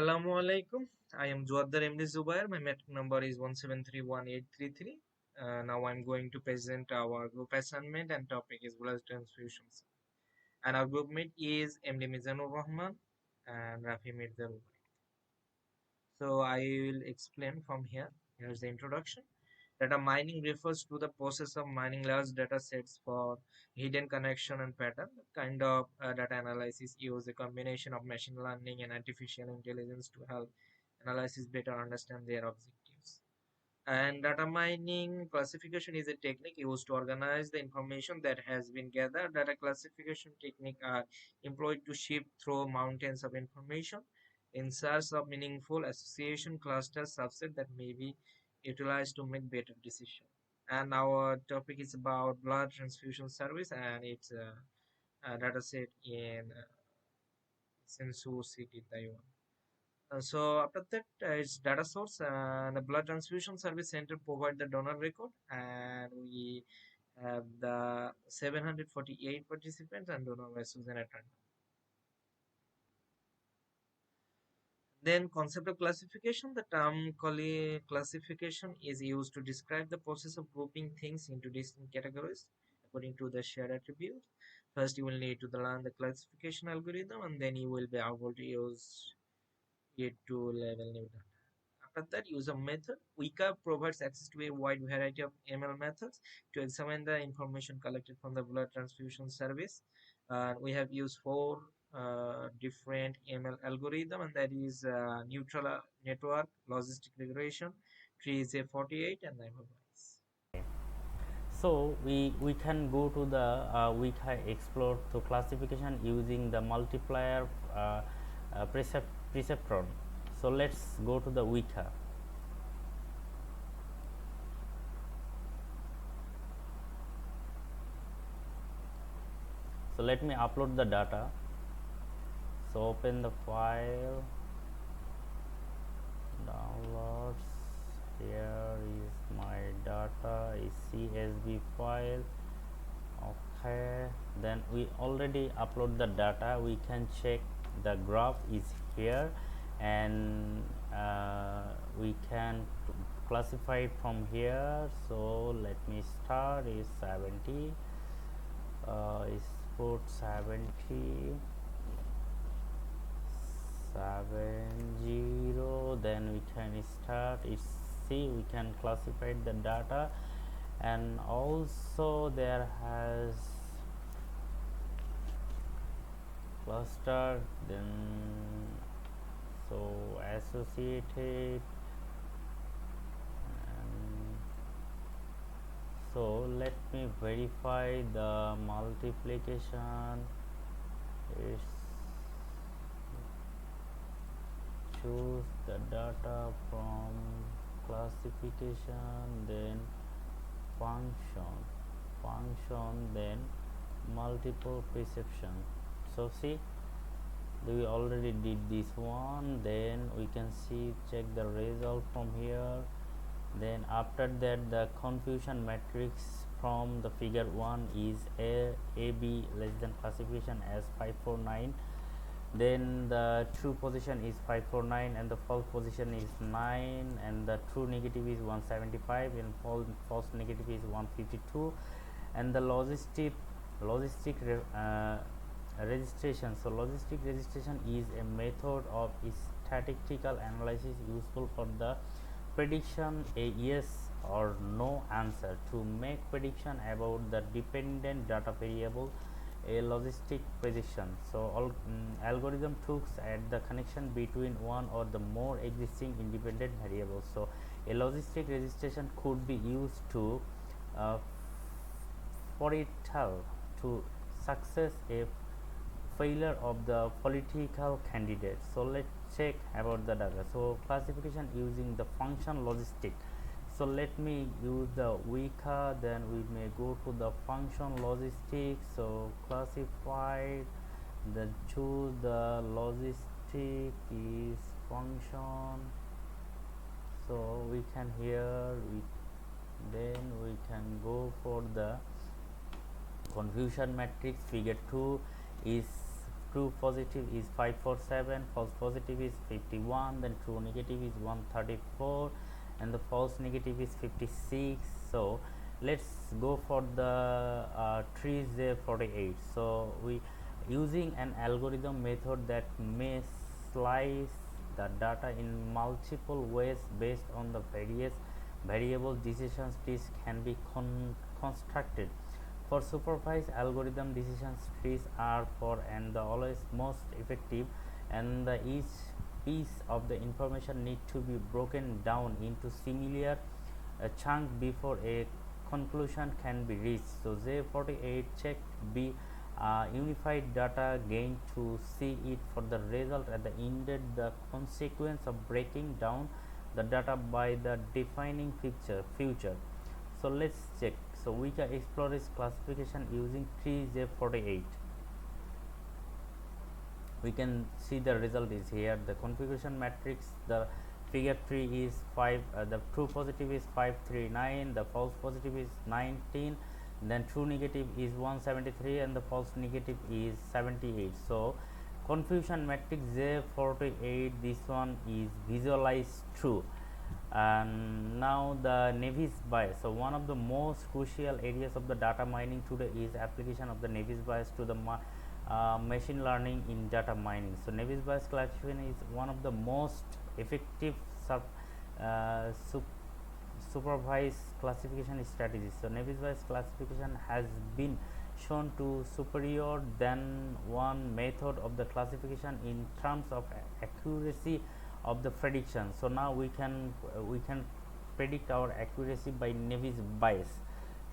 Assalamu alaikum. I am Juaddar MD Zubair. My metric number is 1731833. Now I'm going to present our group assignment and topic is blood transfusions. And our group mate is MD Mizanur Rahman and Rafi Mirza. So I will explain from here. Here's the introduction. Data mining refers to the process of mining large data sets for hidden connection and pattern. Kind of data analysis use a combination of machine learning and artificial intelligence to help analysis better understand their objectives. And data mining classification is a technique used to organize the information that has been gathered. Data classification technique are employed to shift through mountains of information in search of meaningful association clusters subset that may be utilized to make better decisions. And our topic is about blood transfusion service and its a data set in Sensu City, Taiwan. So after that, it's data source. The blood transfusion service center provide the donor record, and we have the 748 participants and donor vessels in attendance. Then concept of classification. The term classification is used to describe the process of grouping things into distinct categories according to the shared attributes. First, you will need to learn the classification algorithm, and then you will be able to use it to label new data. After that, user method. Weka provides access to a wide variety of ML methods to examine the information collected from the blood transfusion service. We have used four different ML algorithm, and that is neutral network, logistic regression, tree is a 48, and hypervisor. So we can go to the we can explore the classification using the multiplier preceptron. So let's go to the Weka. So let me upload the data. So open the file, downloads. Here is my data is CSV file. Okay, then we already upload the data. We can check the graph is here, and we can classify it from here. So let me start is 70 is put 70 70, then we can start is see we can classify the data, and also there has cluster, then so associated, and so let me verify the multiplication is choose the data from classification, then function, then multiple perception. So see, we already did this one, then we can see check the result from here. Then after that, the confusion matrix from the figure 1 is AB less than classification as 549, then the true position is 549 and the false position is 9, and the true negative is 175 and false negative is 152, and the logistic registration. So logistic registration is a method of statistical analysis useful for the prediction a yes or no answer. To make prediction about the dependent data variable, a logistic prediction. So algorithm looks at the connection between one or the more existing independent variables. So a logistic registration could be used to foretell to success a failure of the political candidate. So let's check about the data. So classification using the function logistic. So let me use the Weka, then we may go to the function logistic. So classified, then choose the logistic is function. So we can here then we can go for the confusion matrix. Figure 2 is true positive is 547, false positive is 51, then true negative is 134, and the false negative is 56. So let's go for the trees 48. So we using an algorithm method that may slice the data in multiple ways based on the various variable decision trees can be constructed. For supervised algorithm, decision trees are for and the always most effective, and the each piece of the information need to be broken down into similar chunk before a conclusion can be reached. So J48 checked B unified data gain to see it for the result at the ended the consequence of breaking down the data by the defining future. So let's check. So we can explore its classification using tree J48. We can see the result is here. The configuration matrix, the figure 3 is 5, the true positive is 539, the false positive is 19, then true negative is 173, and the false negative is 78. So confusion matrix J48, this one is visualized true. And now the Navier bias. So one of the most crucial areas of the data mining today is application of the Navier bias to the machine learning in data mining. So Navier bias classification is one of the most effective uh, supervised classification strategies. So Navier bias classification has been shown to superior than one method of the classification in terms of accuracy of the prediction. So now we can predict our accuracy by Navier bias.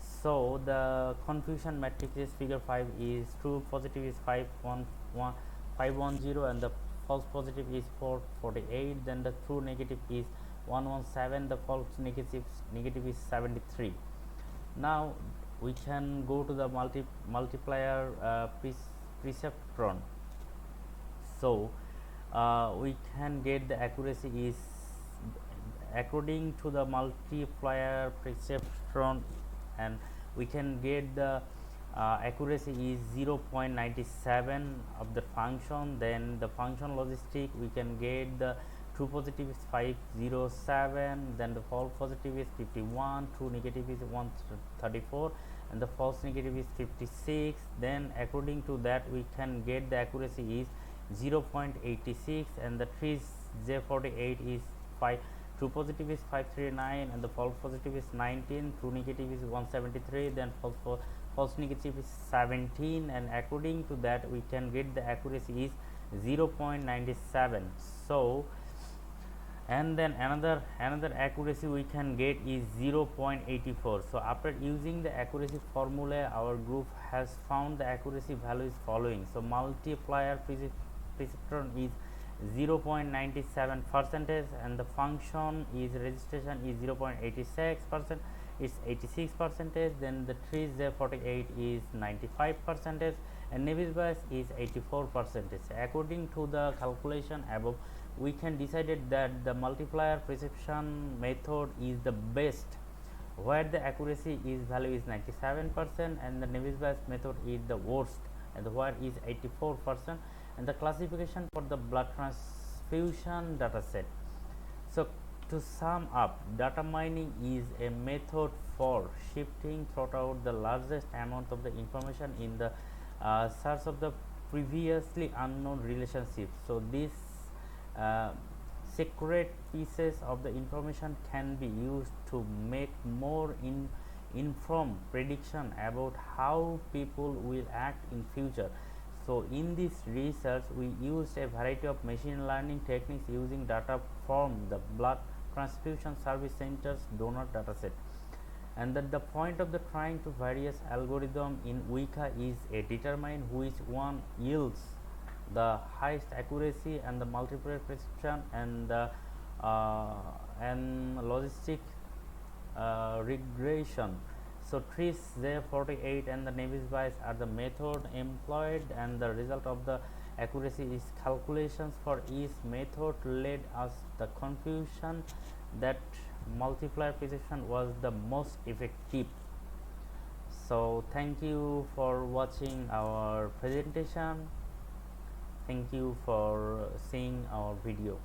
So the confusion matrix is figure 5 is true positive is 510, and the false positive is 448, then the true negative is 117, the false negative is 73. Now we can go to the multiplier perceptron. So we can get the accuracy is according to the multiplier perceptron, and we can get the accuracy is 0.97 of the function. Then the function logistic, we can get the true positive is 507, then the false positive is 51, true negative is 134, and the false negative is 56. Then according to that we can get the accuracy is 0.86, and the trees J48 is 5, true positive is 539, and the false positive is 19, true negative is 173, then false negative is 17, and according to that we can get the accuracy is 0.97. So and then another accuracy we can get is 0.84. So after using the accuracy formula, our group has found the accuracy value is following. So multiplier perceptron is 0.97 percentage, and the function is registration is 0.86 percent, it's 86 percentage. Then the trees J48 is 95 percentage, and Navier bias is 84 percentage. According to the calculation above, we can decided that the multiplier perception method is the best, where the accuracy is value is 97%, and the Navier bias method is the worst, and where is 84%. And the classification for the blood transfusion data set. So to sum up, data mining is a method for shifting throughout the largest amount of the information in the search of the previously unknown relationships. So these secret pieces of the information can be used to make more informed prediction about how people will act in future. So in this research we used a variety of machine learning techniques using data from the blood transfusion service centers donor dataset, and that the point of the trying to various algorithm in Weka is a determine which one yields the highest accuracy and the multiplier precision and the and logistic regression. So trees J48 and the Navier bias are the method employed, and the result of the accuracy is calculations for each method led us the confusion that multiplier precision was the most effective. So thank you for watching our presentation. Thank you for seeing our video.